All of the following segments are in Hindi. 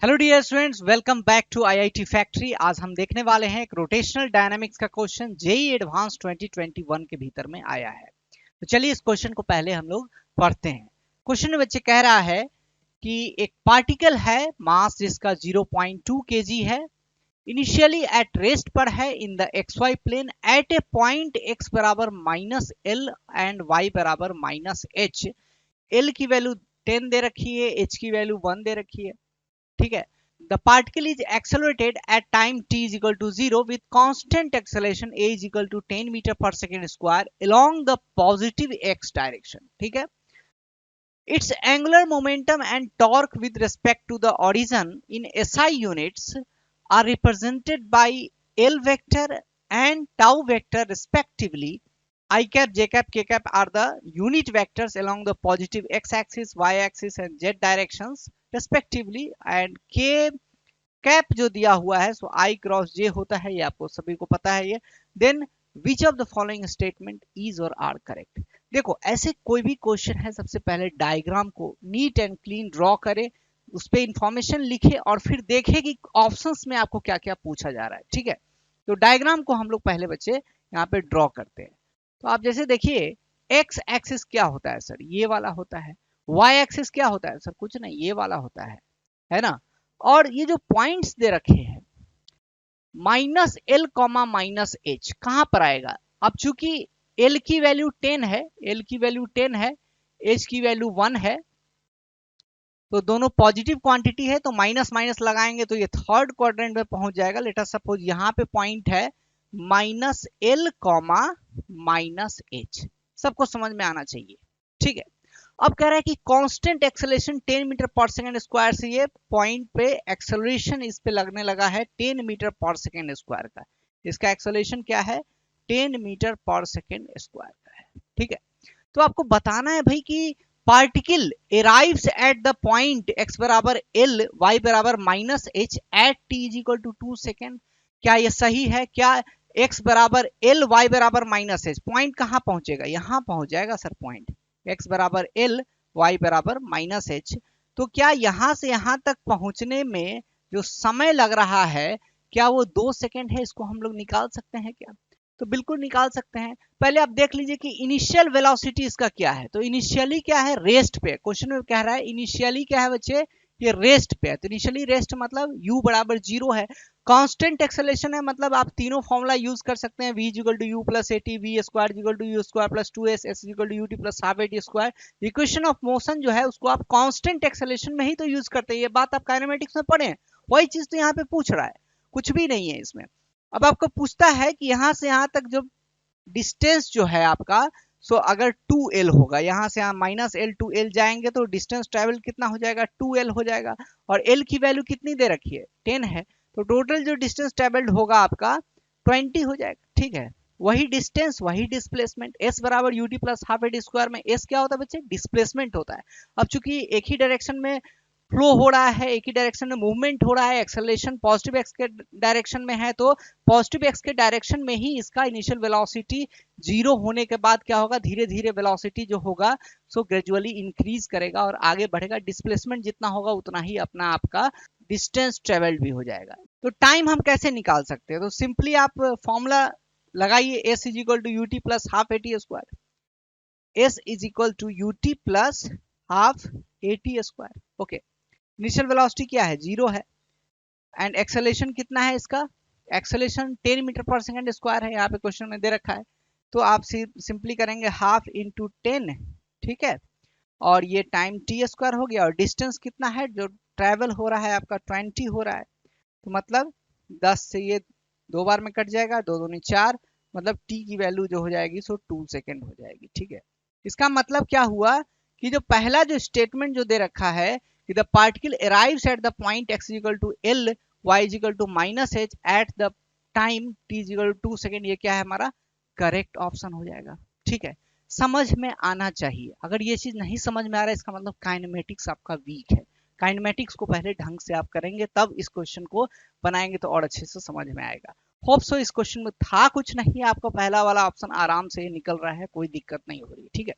Hello dear students, welcome back to IIT factory. आज हम देखने वाले हैं एक रोटेशनल डायनामिक्स का क्वेश्चन जेईई एडवांस 2021 के भीतर में आया है। तो चलिए इस क्वेश्चन को पहले हम लोग पढ़ते हैं। क्वेश्चन में बच्चे कह रहा है कि एक पार्टिकल है मास जिसका 0.2 kg है, इनिशियली एट रेस्ट पर है in the XY plane at a point x बराबर -l एंड y बराबर -h। l की वैल्यू 10 दे रखी है, h की वैल्यू 1 दे रखी है। ठीक है। The particle is accelerated at time t is equal to 0 with constant acceleration a is equal to 10 meter per second square along the positive x direction. ठीक है। Its angular momentum and torque with respect to the origin in SI units are represented by L vector and tau vector respectively. I cap, j cap, k cap are the unit vectors along the positive x-axis, y-axis and z directions respectively. And k cap जो दिया हुआ है सो आई क्रॉस जे होता है, ये आपको सभी को पता है ये। Then which of the following statement is और आर करेक्ट। देखो ऐसे कोई भी क्वेश्चन है, सबसे पहले डायग्राम को नीट एंड क्लीन ड्रॉ करे, उस पर इंफॉर्मेशन लिखे और फिर देखे कि ऑप्शंस में आपको क्या क्या पूछा जा रहा है। ठीक है, तो डायग्राम को हम लोग पहले बच्चे यहाँ पे ड्रॉ करते हैं। तो आप जैसे देखिए एक्स एक्सिस क्या होता है सर, ये वाला होता है। वाई एक्सिस क्या होता है सर, कुछ नहीं, ये वाला होता है ना। और ये जो पॉइंट्स दे रखे हैं -l, -h कहां पर आएगा। अब चूंकि l की वैल्यू 10 है, l की वैल्यू 10 है, h की वैल्यू 1 है, तो दोनों पॉजिटिव क्वांटिटी है, तो माइनस माइनस लगाएंगे तो ये थर्ड क्वाड्रेंट में पहुंच जाएगा। लेट अस सपोज यहाँ पे पॉइंट है -l, -h। सबको समझ में आना चाहिए। ठीक है। अब कह रहा है कि कांस्टेंट एक्सेलरेशन 10 मीटर पर सेकंड स्क्वायर से ये पॉइंट पे एक्सेलरेशन इस पे लगने लगा है 10 मीटर पर सेकंड स्क्वायर का। इसका एक्सेलरेशन क्या है, 10 मीटर पर सेकंड स्क्वायर का है। ठीक है। तो आपको बताना है भाई कि particle arrives at the point x बराबर l, y बराबर -h at t is equal to 2 second. क्या ये सही है? क्या x बराबर l, y बराबर -h, पॉइंट कहां पहुंचेगा, यहां पहुंच जाएगा सर पॉइंट x बराबर l, y बराबर -h। तो क्या यहां से यहां तक पहुंचने में जो समय लग रहा है क्या वो 2 सेकेंड है? इसको हम लोग निकाल सकते हैं क्या? तो बिल्कुल निकाल सकते हैं। पहले आप देख लीजिए कि इनिशियल वेलोसिटी इसका क्या है। तो इनिशियली क्या है, रेस्ट पे। क्वेश्चन में कह रहा है इनिशियली क्या है बच्चे, ये रेस्ट पे है। तो इनिशियली रेस्ट मतलब u बराबर 0 है। कांस्टेंट एक्सेलरेशन है मतलब आप तीनों फॉर्मूला यूज कर सकते हैं, v equal to u plus at, v square equal to u square plus 2s, s equal to ut plus half at square. Equation of motion जो है उसको आप कांस्टेंट एक्सेलरेशन में ही तो यूज करते हैं। ये बात आप काइनेमेटिक्स में पढ़े हैं, वही चीज तो यहाँ पे पूछ रहा है, कुछ भी नहीं है इसमें। अब आपको पूछता है कि यहां से यहां तक जो डिस्टेंस जो है आपका, सो अगर 2l होगा, यहां से -l to l जाएंगे तो डिस्टेंस ट्रेवल कितना हो जाएगा, 2l हो जाएगा। और l की वैल्यू कितनी दे रखी है, 10 है। तो टोटल जो डिस्टेंस ट्रेवल्ड होगा आपका 20 हो जाएगा। ठीक है, वही डिस्टेंस वही डिस्प्लेसमेंट। s बराबर ut plus half at square में s क्या होता है बच्चे, डिस्प्लेसमेंट होता है। अब चूंकि एक ही डायरेक्शन में फ्लो हो रहा है, एक ही डायरेक्शन में मूवमेंट हो रहा है, एक्सेलरेशन पॉजिटिव एक्स के डायरेक्शन में है, तो पॉजिटिव एक्स के डायरेक्शन में ही इसका इनिशियल वेलोसिटी 0 होने के बाद क्या होगा, धीरे धीरे वेलोसिटी जो होगा सो ग्रेजुअली इंक्रीज करेगा और आगे बढ़ेगा। डिस्प्लेसमेंट जितना होगा उतना ही अपना आपका डिस्टेंस ट्रेवल्ड भी हो जाएगा। तो टाइम हम कैसे निकाल सकते हैं, तो सिंपली आप फॉर्मूला लगाइए, s is equal to ut plus half at square, s is equal to ut plus half at square. Okay, initial velocity क्या है, 0 है। एंड एक्सेलरेशन कितना है इसका, एक्सेलरेशन 10 मीटर पर सेकंड स्क्वायर है, यहाँ पे क्वेश्चन में दे रखा है। तो आप सिंपली करेंगे हाफ इंटू 10। ठीक है, और ये टाइम टी स्क्वायर हो गया, और डिस्टेंस कितना है जो ट्रेवल हो रहा है आपका 20 हो रहा है। तो मतलब 10 से ये 2 बार में कट जाएगा, 2 दूनी 4, मतलब टी की वैल्यू जो हो जाएगी सो 2 सेकेंड हो जाएगी। ठीक है, इसका मतलब क्या हुआ कि जो पहला जो स्टेटमेंट जो दे रखा है कि the particle arrives at the point x equal to l, y equal to -h at the time t equal to 2 second, ये क्या है हमारा करेक्ट ऑप्शन हो जाएगा। ठीक है, समझ में आना चाहिए। अगर ये चीज नहीं समझ में आ रहा है इसका मतलब काइनेमेटिक्स आपका वीक है। काइनेमेटिक्स को पहले ढंग से आप करेंगे तब इस क्वेश्चन को बनाएंगे तो और अच्छे से समझ में आएगा। होप सो इस क्वेश्चन में था कुछ नहीं, आपका पहला वाला ऑप्शन आराम से निकल रहा है, कोई दिक्कत नहीं हो रही है। ठीक है,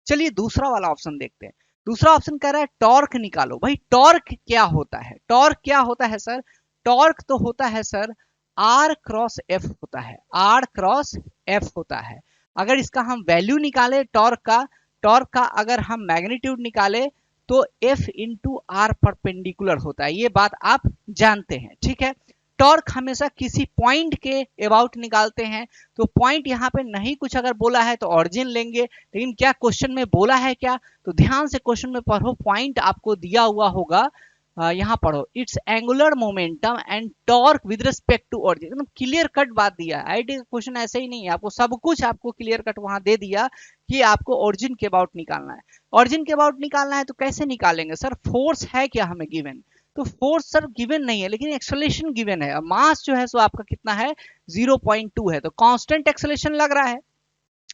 चलिए दूसरा वाला ऑप्शन देखते हैं। दूसरा ऑप्शन कह रहा है टॉर्क निकालो। भाई टॉर्क क्या होता है? टॉर्क क्या होता है सर? टॉर्क तो होता है सर आर क्रॉस एफ होता है, आर क्रॉस एफ होता है। अगर इसका हम वैल्यू निकाले टॉर्क का अगर हम मैग्नीट्यूड निकाले तो एफ इंटू आर परपेंडिकुलर होता है। ये बात आप जानते हैं, ठीक है। टॉर्क हमेशा किसी पॉइंट के अबाउट निकालते हैं, तो पॉइंट यहाँ पे नहीं कुछ अगर बोला है तो ऑरिजिन लेंगे, लेकिन क्या क्वेश्चन में बोला है क्या? तो ध्यान से क्वेश्चन में पढ़ो, पॉइंट आपको दिया हुआ होगा, यहाँ पढ़ो, it's angular momentum and torque with respect to origin. एकदम क्लियर कट बात दिया है। आईटी का क्वेश्चन ऐसे ही नहीं है, आपको सब कुछ आपको क्लियर कट वहां दे दिया कि आपको ऑरिजिन के अबाउट निकालना है। ऑरिजिन के अबाउट निकालना है तो कैसे निकालेंगे सर? फोर्स है क्या हमें गिवन? तो फोर्स सर गिवन नहीं है, लेकिन एक्सेलरेशन गिवन है। मास जो है सो आपका कितना है? 0.2 है, तो कांस्टेंट एक्सेलरेशन लग रहा है।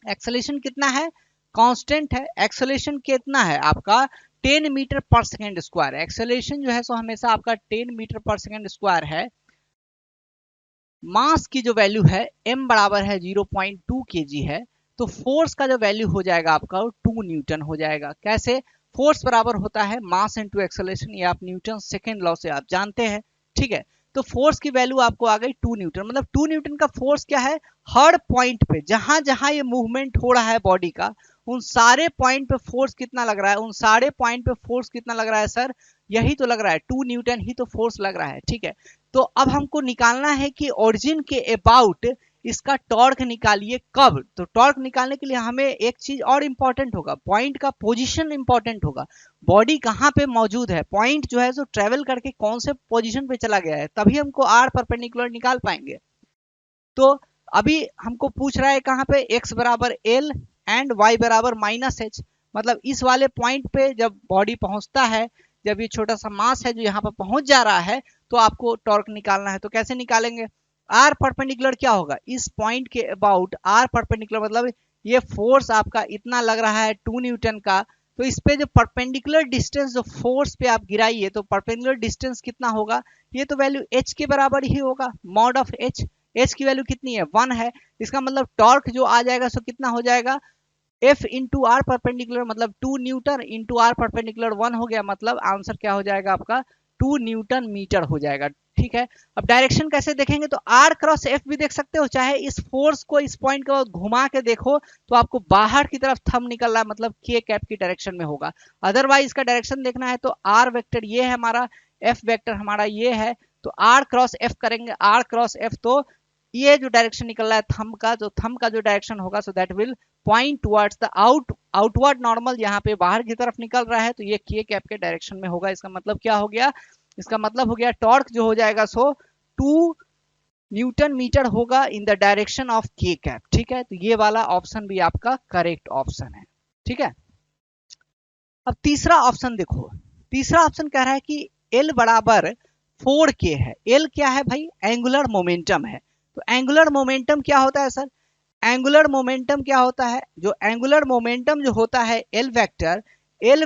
एक्सेलरेशन कितना है? कांस्टेंट है। एक्सेलरेशन कितना है आपका? 10 मीटर पर सेकेंड स्क्वायर। एक्सेलरेशन जो है सो हमेशा आपका 10 मीटर पर सेकेंड स्क्वायर है। मास की जो वैल्यू है m बराबर है 0.2 kg है, तो फोर्स का जो वैल्यू हो जाएगा आपका 2 न्यूटन हो जाएगा। कैसे? फोर्स बराबर होता है मास इनटू एक्सेलरेशन, ये आप न्यूटन सेकेंड लॉ से आप जानते हैं, ठीक है। तो फोर्स की वैल्यू आपको आ गई 2 न्यूटन। मतलब 2 न्यूटन का फोर्स क्या है? हर पॉइंट पे जहां जहां ये मूवमेंट हो रहा है बॉडी का, उन सारे पॉइंट पे फोर्स कितना लग रहा है? उन सारे पॉइंट पे फोर्स कितना लग रहा है सर? यही तो लग रहा है, 2 न्यूटन ही तो फोर्स लग रहा है, ठीक है। तो अब हमको निकालना है कि ओरिजिन के अबाउट इसका टॉर्क निकालिए। कब? तो टॉर्क निकालने के लिए हमें एक चीज और इंपॉर्टेंट होगा, पॉइंट का पोजीशन इंपॉर्टेंट होगा। बॉडी कहाँ पे मौजूद है, पॉइंट जो है जो ट्रेवल करके कौन से पोजीशन पे चला गया है, तभी हमको आर परपेंडिकुलर निकाल पाएंगे। तो अभी हमको पूछ रहा है कहाँ पे? x बराबर एल एंड y बराबर -h। मतलब इस वाले पॉइंट पे जब बॉडी पहुंचता है, जब ये छोटा सा मास है जो यहाँ पर पहुंच जा रहा है, तो आपको टॉर्क निकालना है। तो कैसे निकालेंगे? आर परपेंडिकुलर क्या होगा? इस पॉइंट के अबाउट आर परपेंडिकुलर, मतलब ये फोर्स आपका इतना लग रहा है 2 न्यूटन का, तो इस पे जो परपेंडिकुलर डिस्टेंस जो फोर्स पे आप गिराइए, तो परपेंडिकुलर डिस्टेंस कितना होगा? ये तो वैल्यू h के बराबर ही होगा, मॉड ऑफ h। h की वैल्यू कितनी है? 1 है। इसका मतलब टॉर्क जो आ जाएगा सो कितना हो जाएगा? F इंटू आर परपेंडिकुलर, मतलब 2 न्यूटन इंटू आर परपेंडिकुलर 1 हो गया। मतलब आंसर क्या हो जाएगा आपका? 2 न्यूटन मीटर हो जाएगा, ठीक है। अब डायरेक्शन कैसे देखेंगे? तो आर क्रॉस एफ भी देख सकते हो, चाहे इस फोर्स को इस पॉइंट को घुमा के देखो तो आपको बाहर की तरफ थंब निकल रहा है, मतलब के कैप की डायरेक्शन में होगा। अदरवाइज इसका डायरेक्शन देखना है तो आर वेक्टर ये है हमारा, एफ वेक्टर हमारा ये है, तो आर क्रॉस एफ करेंगे। आर क्रॉस एफ, तो ये जो डायरेक्शन निकल रहा है थंब का, जो थंब का जो डायरेक्शन होगा, so that will point towards the outward normal, यहाँ पे बाहर की तरफ निकल रहा है, तो ये के कैप के डायरेक्शन में होगा। इसका मतलब क्या हो गया? इसका मतलब हो गया टॉर्क जो हो जाएगा सो 2 न्यूटन मीटर होगा इन द डायरेक्शन ऑफ के कैप, ठीक है। तो ये वाला ऑप्शन भी आपका करेक्ट ऑप्शन है, ठीक है। अब तीसरा ऑप्शन देखो, तीसरा ऑप्शन कह रहा है कि एल बराबर 4k है। एल क्या है भाई? एंगुलर मोमेंटम है। तो एंगुलर मोमेंटम क्या होता है सर? एंगुलर मोमेंटम क्या होता है? जो एंगुलर मोमेंटम जो होता है L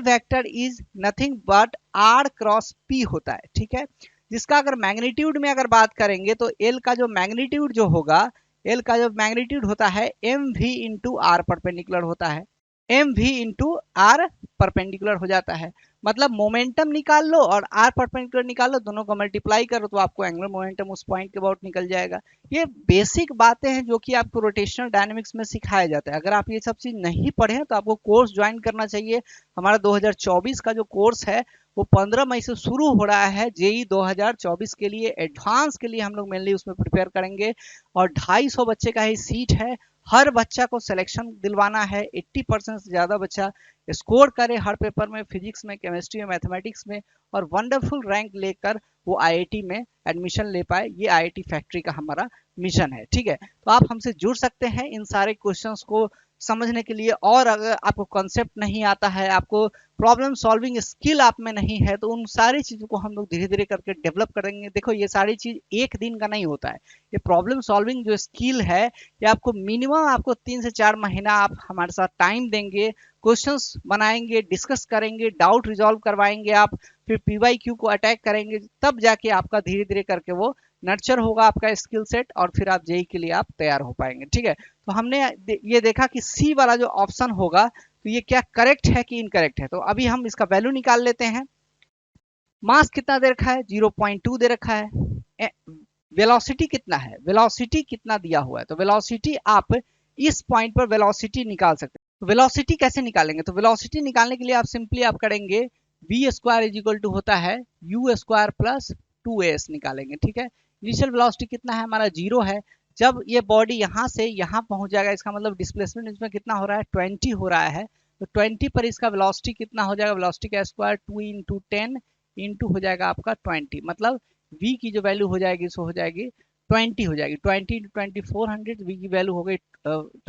vector is nothing but R cross P होता है, ठीक है। जिसका अगर मैग्नीट्यूड में अगर बात करेंगे तो एल का जो मैग्नीट्यूड जो होगा, एल का जो मैग्नीट्यूड होता है M V into R perpendicular होता है, M V into R perpendicular हो जाता है। मतलब मोमेंटम निकाल लो और आर परपेंडिकुलर निकाल लो, दोनों को मल्टीप्लाई करो तो आपको एंगुलर मोमेंटम उस पॉइंट के अबाउट निकल जाएगा। ये बेसिक बातें हैं जो कि आपको रोटेशनल डायनेमिक्स में सिखाया जाता है। अगर आप ये सब चीज नहीं पढ़े तो आपको कोर्स ज्वाइन करना चाहिए। हमारा 2024 का जो कोर्स है वो 15 मई से शुरू हो रहा है। जेई 2024 के लिए एडवांस के लिए हम लोग मेनली उसमें प्रिपेयर करेंगे, और 250 बच्चे का ही सीट है। हर बच्चा को सिलेक्शन दिलवाना है, 80% से ज्यादा बच्चा स्कोर करे हर पेपर में, फिजिक्स में, केमिस्ट्री में, मैथमेटिक्स में, और वंडरफुल रैंक लेकर वो आईआईटी में एडमिशन ले पाए। ये आईआईटी फैक्ट्री का हमारा मिशन है, ठीक है। तो आप हमसे जुड़ सकते हैं इन सारे क्वेश्चंस को समझने के लिए। और अगर आपको कॉन्सेप्ट नहीं आता है, आपको प्रॉब्लम सॉल्विंग स्किल आप में नहीं है, तो उन सारी चीजों को हम लोग धीरे धीरे करके डेवलप करेंगे। देखो ये सारी चीज एक दिन का नहीं होता है। ये प्रॉब्लम सॉल्विंग जो स्किल है, ये आपको मिनिमम आपको 3 से 4 महीना आप हमारे साथ टाइम देंगे, क्वेश्चंस बनाएंगे, डिस्कस करेंगे, डाउट रिजॉल्व करवाएंगे आप, फिर पीवाईक्यू को अटैक करेंगे, तब जाके आपका धीरे धीरे करके वो नर्चर होगा आपका स्किल सेट, और फिर आप जेई के लिए आप तैयार हो पाएंगे, ठीक है। तो हमने ये देखा कि सी वाला जो ऑप्शन होगा, तो ये क्या करेक्ट है कि इनकरेक्ट है? तो अभी हम इसका वैल्यू निकाल लेते हैं। मास कितना दे रखा है? 0.2 दे रखा है। वेलोसिटी कितना है? वेलोसिटी कितना दिया हुआ है? तो वेलोसिटी आप इस पॉइंट पर वेलोसिटी निकाल सकते हैं। तो वेलोसिटी कैसे निकालेंगे? तो वेलोसिटी निकालने के लिए आप सिंपली आप करेंगे v square is equal to होता है u स्क्वायर प्लस 2as निकालेंगे, ठीक है। इनिशियल वेलोसिटी कितना है हमारा? 0 है। जब ये बॉडी यहाँ से यहाँ पहुंच जाएगा, इसका मतलब डिस्प्लेसमेंट इसमें कितना हो रहा है? 20 हो रहा है। तो 20 पर इसका वेलोसिटी कितना हो जाएगा? वेलोसिटी का स्क्वायर 2 इंटू 10 इंटू हो जाएगा आपका 20, मतलब v की जो वैल्यू हो जाएगी सो हो जाएगी 20 हो जाएगी। 20 इंटू 20 400, v की वैल्यू हो गई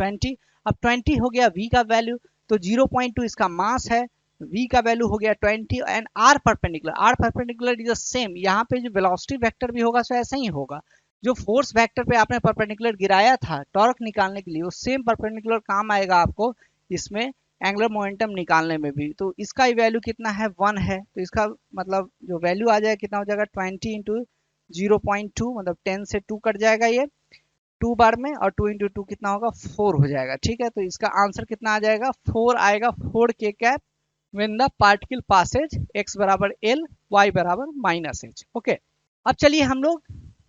20। अब 20 हो गया v का वैल्यू, तो 0.2 इसका मास है, v का वैल्यू हो गया 20 and r perpendicular is the same. यहाँ पे जो वेलोसिटी वेक्टर भी होगा सो ऐसा ही होगा। जो फोर्स वेक्टर पे आपने परपेंडिकुलर गिराया था टॉर्क निकालने के लिए, वो सेम परपेंडिकुलर काम आएगा आपको इसमें एंगुलर मोमेंटम निकालने में भी। तो इसका वैल्यू कितना है? 1 है। तो इसका मतलब जो वैल्यू आ जाएगा कितना हो जाएगा? 20 इंटू 0.2, मतलब 10 से 2 कट जाएगा ये 2 बार में, और 2 इंटू 2 कितना होगा? 4 हो जाएगा, ठीक है। तो इसका आंसर कितना आ जाएगा? 4 आएगा। 4 k cap when the particle passes x बराबर l, y बराबर माइनस h। ओके, अब चलिए हम लोग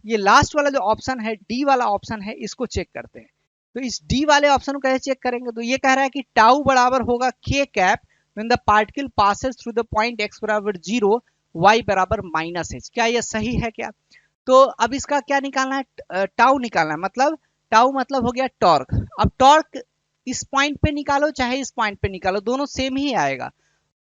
ये लास्ट वाला जो ऑप्शन है, डी वाला ऑप्शन है, इसको चेक करते हैं। तो इस डी वाले ऑप्शन को कैसे चेक करेंगे? तो ये कह रहा है कि टाउ बराबर होगा k cap when the particle passes through the point x बराबर 0, y बराबर माइनस h। क्या ये सही है क्या? तो अब इसका क्या निकालना है? टाउ निकालना है, मतलब टाउ मतलब हो गया टॉर्क। अब टॉर्क इस पॉइंट पे निकालो चाहे इस पॉइंट पे निकालो, दोनों सेम ही आएगा।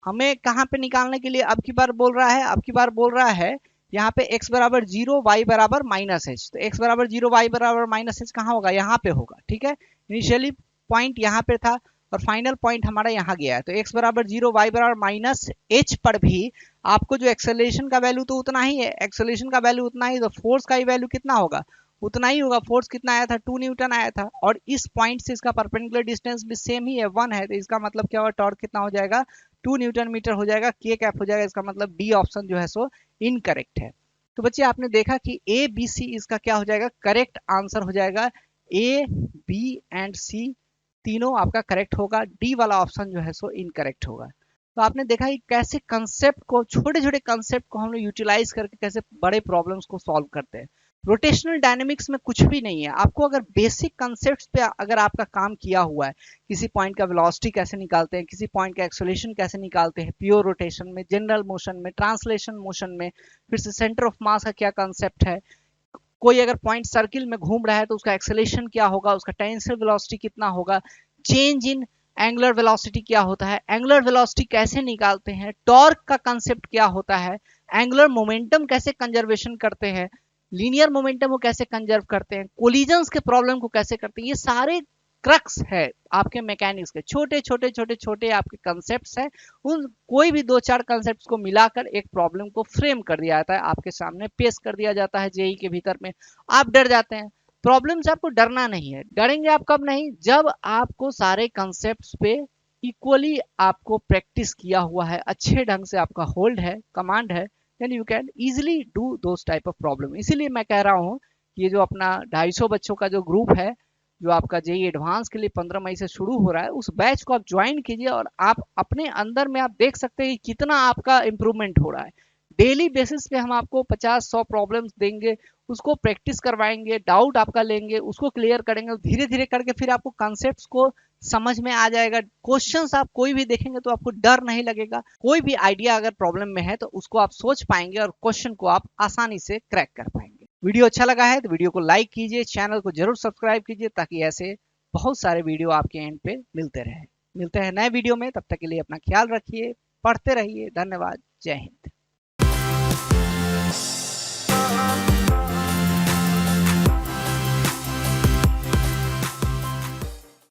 हमें कहाँ पे निकालने के लिए अब की बार बोल रहा है? अब की बार बोल रहा है यहाँ पे x बराबर 0, y बराबर माइनस h। तो x बराबर 0, y बराबर माइनस h कहाँ होगा? यहाँ पे होगा, ठीक है। इनिशियली पॉइंट यहाँ पे था और फाइनल पॉइंट हमारा यहाँ गया है। तो x बराबर 0, y बराबर माइनस h पर भी आपको जो एक्सेलरेशन का वैल्यू तो उतना ही है, एक्सेलरेशन का वैल्यू उतना ही, तो फोर्स का ही वैल्यू कितना होगा? उतना ही होगा। फोर्स कितना आया था? 2 न्यूटन आया था, और इस पॉइंट से इसका परपेंडिकुलर डिस्टेंस भी सेम ही है, 1 है। तो इसका मतलब क्या होगा? टॉर्क कितना हो जाएगा? 2 न्यूटन मीटर हो जाएगा, k कैप हो जाएगा। इसका मतलब डी ऑप्शन जो है सो इनकरेक्ट है। तो बच्चे आपने देखा कि ए बी सी इसका क्या हो जाएगा? करेक्ट आंसर हो जाएगा। ए बी एंड सी तीनों आपका करेक्ट होगा, डी वाला ऑप्शन जो है सो इनकरेक्ट होगा। तो आपने देखा कि कैसे कंसेप्ट को, छोटे छोटे कंसेप्ट को हम लोग यूटिलाइज करके कैसे बड़े प्रॉब्लम्स को सॉल्व करते हैं। रोटेशनल डायनेमिक्स में कुछ भी नहीं है। आपको अगर बेसिक कंसेप्ट्स पे अगर आपका काम किया हुआ है, किसी पॉइंट का वेलोसिटी कैसे निकालते हैं, किसी पॉइंट का एक्सेलरेशन कैसे निकालते हैं, प्योर रोटेशन में, जनरल मोशन में, ट्रांसलेशन मोशन में, फिर से सेंटर ऑफ मास का क्या कंसेप्ट है, कोई अगर पॉइंट सर्किल में घूम रहा है तो उसका एक्सेलरेशन क्या होगा, उसका टेंसिल वेलोसिटी कितना होगा, चेंज इन एंगुलर वेलोसिटी क्या होता है, एंगुलर वेलोसिटी कैसे निकालते हैं, टॉर्क का कंसेप्ट क्या होता है, एंगुलर मोमेंटम कैसे कंजर्वेशन करते हैं, लीनियर मोमेंटम को कैसे कंजर्व करते हैं, कोलिजन्स के प्रॉब्लम को कैसे करते हैं, ये सारे क्रक्स है आपके मैकेनिक्स के। छोटे छोटे छोटे छोटे आपके कंसेप्ट्स हैं, उन कोई भी 2-4 कंसेप्ट्स को मिलाकर एक प्रॉब्लम को फ्रेम कर दिया जाता है, आपके सामने पेश कर दिया जाता है जेई के भीतर में। आप डर जाते हैं प्रॉब्लम से, आपको डरना नहीं है। डरेंगे आप कब? नहीं, जब आपको सारे कंसेप्ट्स पे इक्वली आपको प्रैक्टिस किया हुआ है, अच्छे ढंग से आपका होल्ड है, कमांड है, then you can easily do those type of problem। इसीलिए मैं कह रहा हूँ कि ये जो अपना 250 बच्चों का जो ग्रुप है, जो आपका जेई एडवांस के लिए 15 मई से शुरू हो रहा है, उस बैच को आप ज्वाइन कीजिए और आप अपने अंदर में आप देख सकते हैं कि कितना आपका इंप्रूवमेंट हो रहा है। डेली बेसिस पे हम आपको 50-100 प्रॉब्लम्स देंगे, उसको प्रैक्टिस करवाएंगे, डाउट आपका लेंगे, उसको क्लियर करेंगे, धीरे धीरे करके फिर आपको कॉन्सेप्ट्स को समझ में आ जाएगा। क्वेश्चंस आप कोई भी देखेंगे तो आपको डर नहीं लगेगा। कोई भी आइडिया अगर प्रॉब्लम में है तो उसको आप सोच पाएंगे और क्वेश्चन को आप आसानी से क्रैक कर पाएंगे। वीडियो अच्छा लगा है तो वीडियो को लाइक कीजिए, चैनल को जरूर सब्सक्राइब कीजिए, ताकि ऐसे बहुत सारे वीडियो आपके एंड पे मिलते रहे। मिलते हैं नए वीडियो में, तब तक के लिए अपना ख्याल रखिए, पढ़ते रहिए। धन्यवाद। जय हिंद।